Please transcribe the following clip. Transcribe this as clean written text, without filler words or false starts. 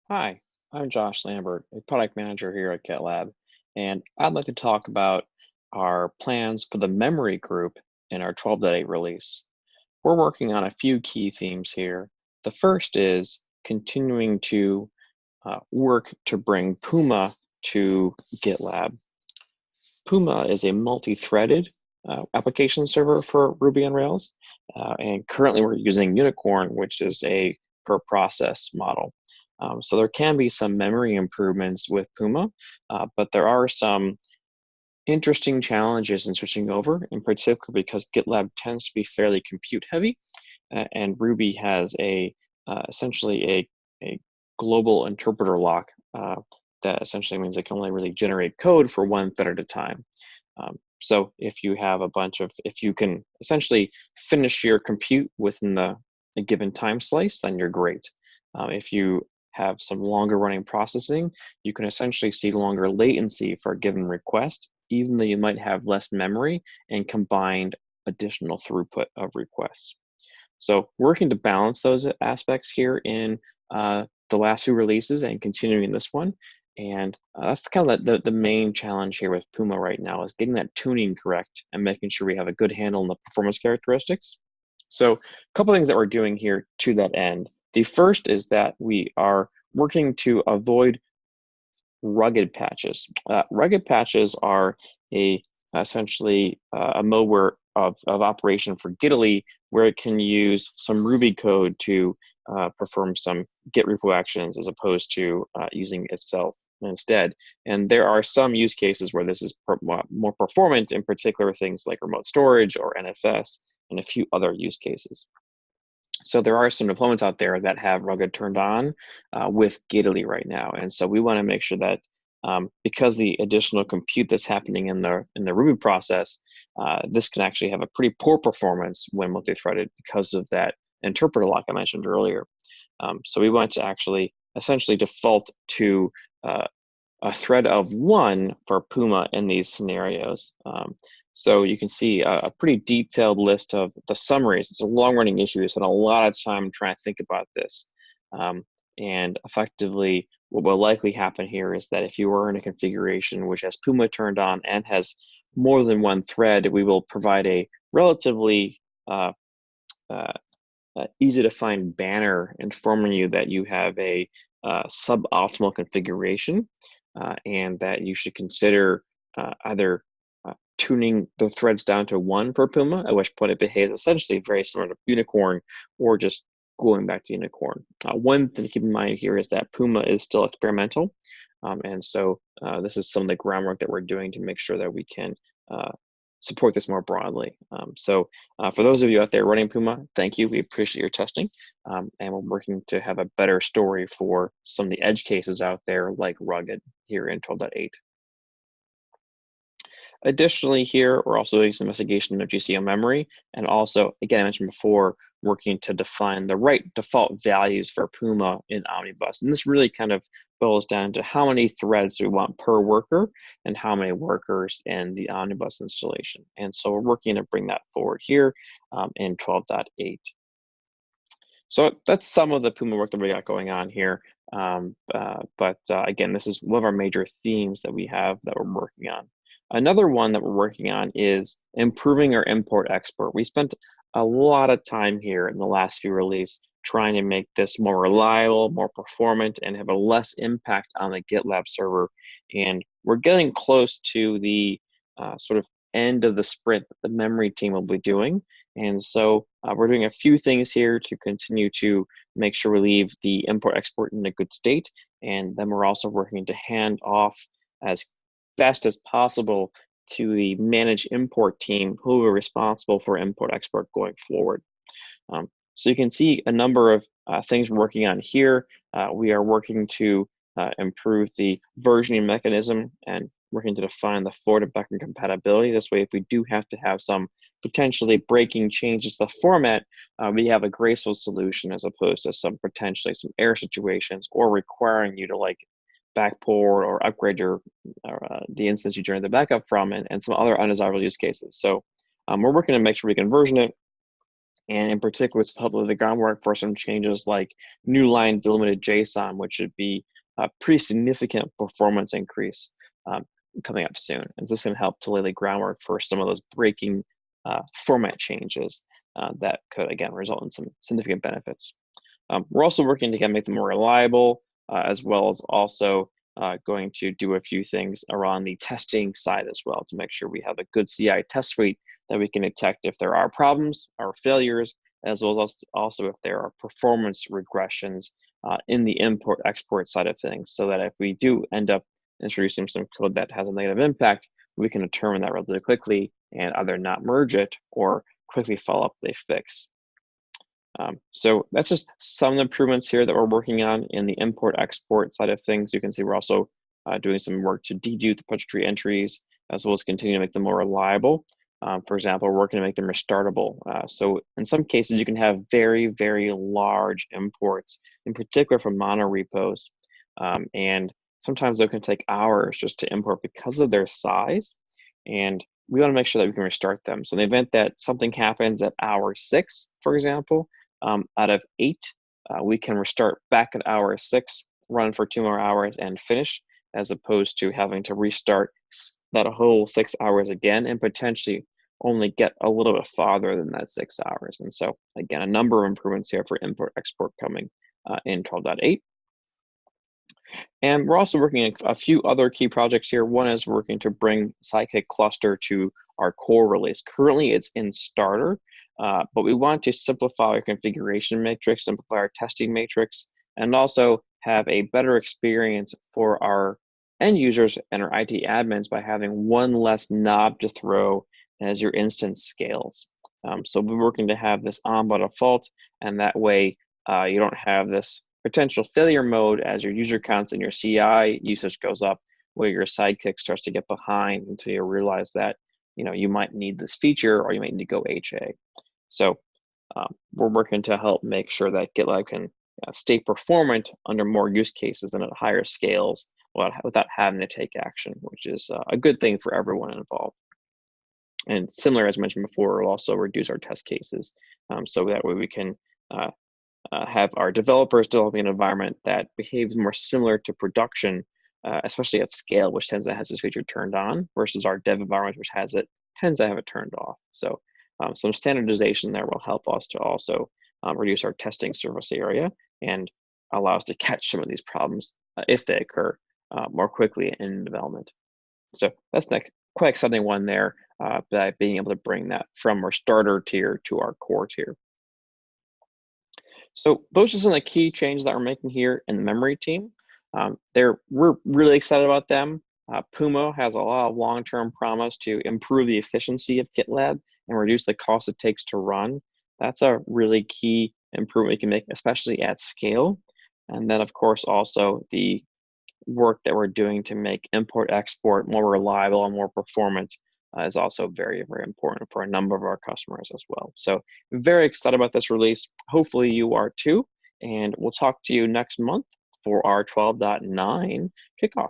Hi, I'm Josh Lambert, a product manager here at GitLab, and I'd like to talk about our plans for the memory group in our 12.8 release. We're working on a few key themes here. The first is continuing to work to bring Puma to GitLab. Puma is a multi-threaded application server for Ruby on Rails, and currently we're using Unicorn, which is a per process model. So there can be some memory improvements with Puma, but there are some interesting challenges in switching over, in particular because GitLab tends to be fairly compute heavy, and Ruby has essentially a global interpreter lock that essentially means it can only really generate code for one thread at a time. So if you have if you can essentially finish your compute within a given time slice, then you're great. If you have some longer running processing, you can essentially see longer latency for a given request, even though you might have less memory and combined additional throughput of requests. So working to balance those aspects here in the last few releases and continuing this one. And that's kind of the main challenge here with Puma right now is getting that tuning correct and making sure we have a good handle on the performance characteristics. So a couple things that we're doing here to that end. The first is that we are working to avoid rugged patches. Rugged patches are essentially a mode of operation for Gitly where it can use some Ruby code to perform some Git repo actions as opposed to using itself instead. And there are some use cases where this is more performant, in particular things like remote storage or NFS and a few other use cases. So there are some deployments out there that have rugged turned on with Gitly right now, and so we want to make sure that because the additional compute that's happening in the Ruby process, this can actually have a pretty poor performance when multi-threaded because of that interpreter lock I mentioned earlier. So we want to actually essentially default to a thread of one for Puma in these scenarios. So you can see a pretty detailed list of the summaries. It's a long-running issue. We spent a lot of time trying to think about this. And effectively, what will likely happen here is that if you are in a configuration which has Puma turned on and has more than one thread, we will provide a relatively easy to find banner informing you that you have a suboptimal configuration and that you should consider either tuning the threads down to one per Puma, at which point it behaves essentially very similar to Unicorn, or just going back to Unicorn. One thing to keep in mind here is that Puma is still experimental, and so this is some of the groundwork that we're doing to make sure that we can support this more broadly. So for those of you out there running Puma, thank you. We appreciate your testing, and we're working to have a better story for some of the edge cases out there like rugged here in 12.8. Additionally here, we're also doing some investigation of GCO memory, and also, again, I mentioned before, working to define the right default values for Puma in Omnibus. And this really kind of boils down to how many threads do we want per worker and how many workers in the Omnibus installation. And so we're working to bring that forward here in 12.8. So that's some of the Puma work that we got going on here. Again, this is one of our major themes that we have that we're working on. Another one that we're working on is improving our import-export. We spent a lot of time here in the last few releases trying to make this more reliable, more performant, and have a less impact on the GitLab server. And we're getting close to the sort of end of the sprint that the memory team will be doing. And so we're doing a few things here to continue to make sure we leave the import-export in a good state. And then we're also working to hand off as best as possible to the manage import team who are responsible for import export going forward. So you can see a number of things we're working on here. We are working to improve the versioning mechanism and working to define the forward and backward compatibility. This way, if we do have to have some potentially breaking changes to the format, we have a graceful solution as opposed to some potentially some error situations or requiring you to like backport or upgrade the instance you generate the backup from and some other undesirable use cases. So we're working to make sure we can version it And in particular, it's helped lay the groundwork for some changes like new line delimited JSON, which should be a pretty significant performance increase coming up soon. And this can help to lay the groundwork for some of those breaking format changes that could, again, result in some significant benefits. We're also working to make them more reliable, as well as also going to do a few things around the testing side as well to make sure we have a good CI test suite that we can detect if there are problems or failures, as well as also if there are performance regressions in the import-export side of things, so that if we do end up introducing some code that has a negative impact, we can determine that relatively quickly and either not merge it or quickly follow up with a fix. So that's just some improvements here that we're working on in the import-export side of things. You can see we're also doing some work to dedupe the punch tree entries, as well as continue to make them more reliable. For example, we're working to make them restartable. So in some cases, you can have very, very large imports, in particular from monorepos. And sometimes they can take hours just to import because of their size. And we want to make sure that we can restart them. So in the event that something happens at hour 6, for example, out of 8, we can restart back at hour 6, run for 2 more hours and finish, as opposed to having to restart that whole 6 hours again and potentially only get a little bit farther than that 6 hours. And so again, a number of improvements here for import export coming in 12.8. And we're also working on a few other key projects here. One is working to bring Sidekick cluster to our core release. Currently it's in starter, but we want to simplify our configuration matrix, simplify our testing matrix, and also have a better experience for our end users and our IT admins by having one less knob to throw as your instance scales. So we're working to have this on by default, and that way you don't have this potential failure mode as your user counts and your CI usage goes up, where your Sidekick starts to get behind until you realize that you might need this feature or you might need to go HA. So we're working to help make sure that GitLab can stay performant under more use cases and at higher scales without having to take action, which is a good thing for everyone involved. And similar, as mentioned before, we'll also reduce our test cases so that way we can have our developers developing an environment that behaves more similar to production, especially at scale, which tends to have this feature turned on, versus our dev environment, which tends to have it turned off. So some standardization there will help us to also reduce our testing surface area and allow us to catch some of these problems if they occur more quickly in development. So that's quite exciting one there, by being able to bring that from our starter tier to our core tier. So those are some of the key changes that we're making here in the memory team. We're really excited about them. Puma has a lot of long-term promise to improve the efficiency of GitLab and reduce the cost it takes to run. That's a really key improvement we can make, especially at scale. And then, of course, also the work that we're doing to make import-export more reliable and more performant is also very, very important for a number of our customers as well. So very excited about this release. Hopefully you are too. And we'll talk to you next month for our 12.9 kickoff.